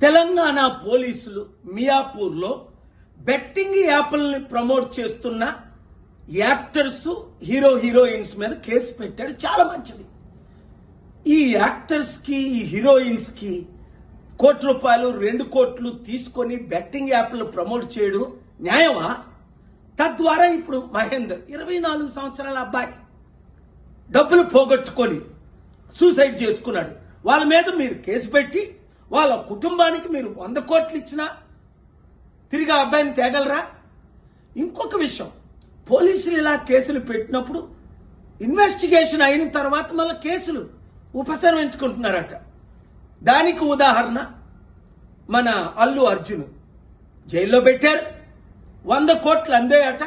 తెలంగాణ పోలీసులు మియాపూర్లో betting యాప్లని promote చేస్తున్న actors heroines మీద కేసు పెట్టాడు. చాలా మంచిది. ఈ యాక్టర్స్ కి ఈ హీరోయిన్స్ కి ₹1 2 కోట్లు తీసుకొని బెట్టింగ్ యాప్లు ప్రమోట్ చేయడం న్యాయమా? తద్వారా ఇప్పుడు మహేందర్ 24 సంవత్సరాల అబ్బాయి డబ్బులు పోగొట్టుకొని సూసైడ్ చేసుకున్నాడు. వాళ్ళ మీద మీరు కేసు పెట్టి వాళ్ళ కుటుంబానికి మీరు 100 కోట్లు ఇచ్చినా తిరిగి ఆ అబ్బాయిని తేగలరా? ఇంకొక విషయం, పోలీసులు ఇలా కేసులు పెట్టినప్పుడు ఇన్వెస్టిగేషన్ అయిన తర్వాత మళ్ళీ కేసులు ఉపసంహరించుకుంటున్నారట. దానికి ఉదాహరణ మన అల్లు అర్జున్ జైల్లో పెట్టారు, 100 కోట్లు అందేయట,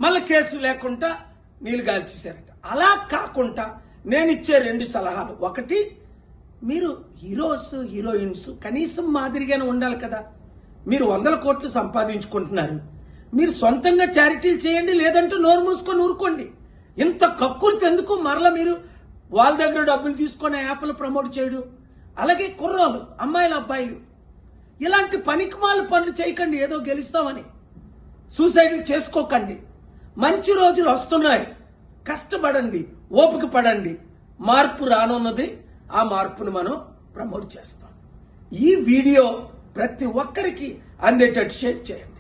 మళ్ళీ కేసు లేకుండా నీళ్ళు గాల్చేశారట. అలా కాకుండా నేను ఇచ్చే 2 సలహాలు. ఒకటి, మీరు హీరోయిన్స్ కనీసం మాదిరిగానే ఉండాలి కదా. మీరు 100 కోట్లు సంపాదించుకుంటున్నారు, మీరు సొంతంగా చారిటీలు చేయండి, లేదంటే నోరు మూసుకొని ఊరుకోండి. ఇంత కక్కులు ఎందుకు మరలా మీరు వాళ్ళ దగ్గర డబ్బులు తీసుకొని యాప్లు ప్రమోట్ చేయడం? అలాగే కుర్రాలు, అమ్మాయిలు, అబ్బాయిలు ఇలాంటి పనికిమాల పనులు చేయకండి. ఏదో గెలుస్తామని సూసైడ్లు చేసుకోకండి. మంచి రోజులు వస్తున్నాయి, కష్టపడండి, ఓపిక పడండి. మార్పు రానున్నది, ఆ మార్పును మనం ప్రమోట్ చేస్తాం. ఈ వీడియో ప్రతి ఒక్కరికి అందేటట్టు షేర్ చేయండి.